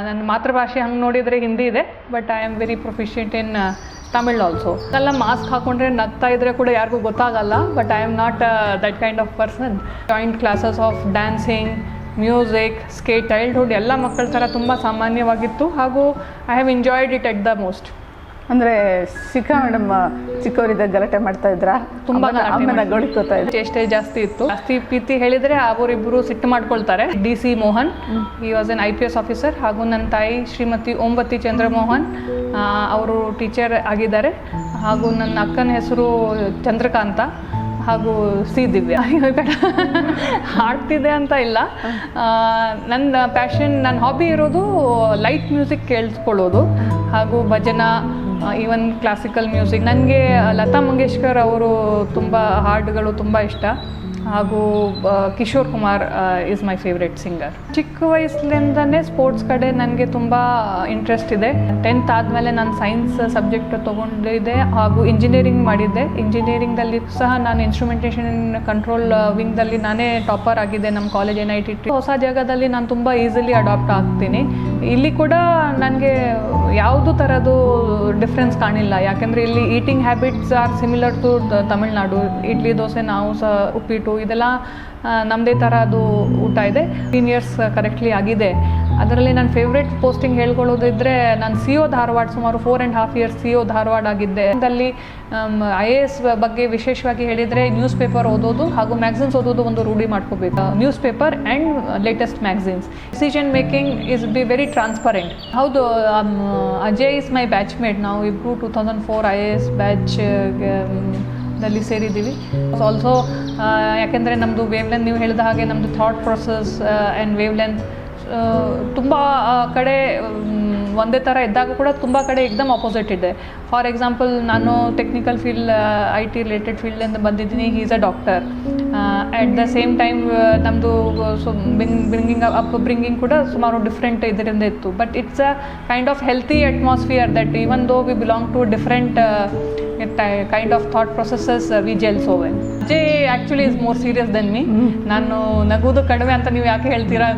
ನನ್ನ ಮಾತೃಭಾಷೆ ಹಂಗೆ ನೋಡಿದರೆ ಹಿಂದಿ ಇದೆ, but I am very proficient in Tamil also. ಎಲ್ಲ ಮಾಸ್ಕ್ ಹಾಕೊಂಡ್ರೆ ನಗ್ತಾ ಇದ್ರೆ ಕೂಡ ಯಾರಿಗೂ ಗೊತ್ತಾಗಲ್ಲ, but I am not that kind of person. Joint classes of dancing, music, skate, childhood ಎಲ್ಲ ಮಕ್ಕಳ ಥರ ತುಂಬ ಸಾಮಾನ್ಯವಾಗಿತ್ತು ಹಾಗೂ I have enjoyed it at the most. ಅಂದರೆ ಶಿಖಾ ಮೇಡಮ್ ಚಿಕ್ಕವರಿದ್ದಾಗ ಗಲಾಟೆ ಮಾಡ್ತಾ ಇದ್ರಾ? ತುಂಬ ಗೊಳಿಕೋತಾ ಇದ್ರು. ಎಷ್ಟೇ ಜಾಸ್ತಿ ಇತ್ತು. ಜಾಸ್ತಿ ಪ್ರೀತಿ ಹೇಳಿದರೆ ಅವರಿಬ್ಬರು ಸಿಟ್ಟು ಮಾಡ್ಕೊಳ್ತಾರೆ. DC Mohan, he was an IPS officer, ಹಾಗೂ ನನ್ನ ತಾಯಿ ಶ್ರೀಮತಿ ಓಂಬತ್ತಿ ಚಂದ್ರಮೋಹನ್, ಅವರು ಟೀಚರ್ ಆಗಿದ್ದಾರೆ. ಹಾಗೂ ನನ್ನ ಅಕ್ಕನ ಹೆಸರು ಚಂದ್ರಕಾಂತ ಹಾಗೂ C ದಿವ್ಯಾ. ಹಾಡ್ತಿದೆ ಅಂತ ಇಲ್ಲ, ನನ್ನ ಪ್ಯಾಷನ್, ನನ್ನ ಹಾಬಿ ಇರೋದು ಲೈಟ್ ಮ್ಯೂಸಿಕ್ ಕೇಳಿಸ್ಕೊಳ್ಳೋದು ಹಾಗೂ ಭಜನಾ, ಈವನ್ ಕ್ಲಾಸಿಕಲ್ ಮ್ಯೂಸಿಕ್. ನನಗೆ ಲತಾ ಮಂಗೇಶ್ಕರ್ ಅವರು ತುಂಬ ಹಾಡುಗಳು ತುಂಬ ಇಷ್ಟ, ಹಾಗೂ Kishore Kumar is my favourite singer. ಚಿಕ್ಕ ವಯಸ್ಸಿನಿಂದನೇ ಸ್ಪೋರ್ಟ್ಸ್ ಕಡೆ ನನಗೆ ತುಂಬ ಇಂಟ್ರೆಸ್ಟ್ ಇದೆ. 10th ಆದಮೇಲೆ ನಾನು ಸೈನ್ಸ್ ಸಬ್ಜೆಕ್ಟ್ ತೊಗೊಂಡಿದ್ದೆ ಹಾಗೂ ಇಂಜಿನಿಯರಿಂಗ್ ಮಾಡಿದ್ದೆ. ಇಂಜಿನಿಯರಿಂಗ್ದಲ್ಲಿ ಸಹ ನಾನು ಇನ್ಸ್ಟ್ರುಮೆಂಟೇಷನ್ ಕಂಟ್ರೋಲ್ ವಿಂಗ್ದಲ್ಲಿ ನಾನೇ ಟಾಪರ್ ಆಗಿದ್ದೆ ನಮ್ಮ ಕಾಲೇಜ್ NIT. ಹೊಸ ಜಾಗದಲ್ಲಿ ನಾನು ತುಂಬ ಈಸಿಲಿ ಅಡಾಪ್ಟ್ ಆಗ್ತೀನಿ. ಇಲ್ಲಿ ಕೂಡ ನನಗೆ ಯಾವುದು ಥರದ್ದು ಡಿಫ್ರೆನ್ಸ್ ಕಾಣಿಲ್ಲ, ಯಾಕೆಂದರೆ ಇಲ್ಲಿ eating habits are similar to Tamil Nadu. Idli dosa, ನಾವು ಸಹ ಉಪ್ಪಿಟ್ಟು, ಇದೆಲ್ಲ ನಮ್ಮದೇ ಥರ ಅದು ಊಟ ಇದೆ. 15 years ಕರೆಕ್ಟ್ಲಿ ಆಗಿದೆ. ಅದರಲ್ಲಿ ನನ್ನ ಫೇವ್ರೆಟ್ ಪೋಸ್ಟಿಂಗ್ ಹೇಳ್ಕೊಳ್ಳೋದಿದ್ರೆ, ನಾನು CO ಧಾರವಾಡ ಸುಮಾರು 4.5 years CO ಧಾರವಾಡ ಆಗಿದ್ದೆ. ಅಲ್ಲಿ IAS ಬಗ್ಗೆ ವಿಶೇಷವಾಗಿ ಹೇಳಿದರೆ ನ್ಯೂಸ್ ಪೇಪರ್ ಓದೋದು ಹಾಗೂ ಮ್ಯಾಗ್ಝಿನ್ಸ್ ಓದೋದು ಒಂದು ರೂಢಿ ಮಾಡ್ಕೋಬೇಕು. News paper and latest magazines. Decision making is be very transparent. ಹೌದು, ಅಜಯ್ ಇಸ್ ಮೈ ಬ್ಯಾಚ್ಮೇಟ್. ನಾವು ಇಬ್ಬರು 2004 IAS ಬ್ಯಾಚ್ ದಲ್ಲಿ ಸೇರಿದ್ದೀವಿ. ಆಲ್ಸೋ ಯಾಕೆಂದರೆ ನಮ್ಮದು ವೇವ್ ಲೆಂತ್, ನೀವು ಹೇಳಿದ ಹಾಗೆ ನಮ್ಮದು thought process and wave length ತುಂಬ ಕಡೆ ಒಂದೇ ಥರ ಇದ್ದಾಗ ಕೂಡ ತುಂಬ ಕಡೆ ಎಕ್ದಮ್ ಆಪೋಸಿಟ್ ಇದೆ. ಫಾರ್ ಎಕ್ಸಾಂಪಲ್, ನಾನು ಟೆಕ್ನಿಕಲ್ ಫೀಲ್ಡ್ IT ರಿಲೇಟೆಡ್ ಫೀಲ್ಡಿಂದ ಬಂದಿದ್ದೀನಿ. He is a doctor. At the same time ನಮ್ಮದು ಬ್ರಿಂಗಿಂಗ್ ಕೂಡ ಸುಮಾರು ಡಿಫ್ರೆಂಟ್ ಇದರಿಂದ ಇತ್ತು. But it's a kind of healthy atmosphere that even though we belong to different kind of thought processes, we gel so well. Ajay actually is more serious than me. ನಾನು ನಗುವುದು ಕಡಿಮೆ ಅಂತ ನೀವು ಯಾಕೆ ಹೇಳ್ತೀರಾ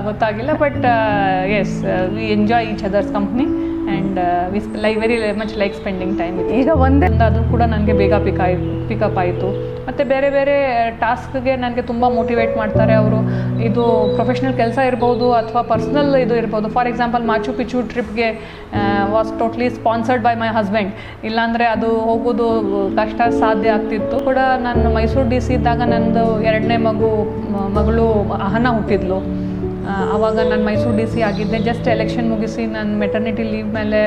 ಗೊತ್ತಾಗಿಲ್ಲ, but yes, we enjoy each other's company and we very much like spending time. ಈಗ ಒಂದೇ ಅದು ಕೂಡ ನನಗೆ ಬೇಗ ಪಿಕಪ್ ಆಯಿತು. ಮತ್ತು ಬೇರೆ ಬೇರೆ ಟಾಸ್ಕ್ಗೆ ನನಗೆ ತುಂಬ ಮೋಟಿವೇಟ್ ಮಾಡ್ತಾರೆ ಅವರು. ಇದು ಪ್ರೊಫೆಷ್ನಲ್ ಕೆಲಸ ಇರ್ಬೋದು ಅಥವಾ ಪರ್ಸ್ನಲ್ ಇದು ಇರ್ಬೋದು. ಫಾರ್ ಎಕ್ಸಾಂಪಲ್, ಮಾಚು ಪಿಚು ಟ್ರಿಪ್ಗೆ was totally sponsored by my husband. ಇಲ್ಲಾಂದರೆ ಅದು ಹೋಗೋದು ಕಷ್ಟ ಸಾಧ್ಯ ಆಗ್ತಿತ್ತು ಕೂಡ. ನಾನು ಮೈಸೂರು DC ಇದ್ದಾಗ ನನ್ನದು 2ನೇ ಮಗಳು ಅಹನ ಹುಟ್ಟಿದ್ಲು. ಆವಾಗ ನಾನು ಮೈಸೂರು DC ಆಗಿದ್ದೆ. ಜಸ್ಟ್ ಎಲೆಕ್ಷನ್ ಮುಗಿಸಿ ನಾನು ಮೆಟರ್ನಿಟಿ ಲೀವ್ ಮೇಲೆ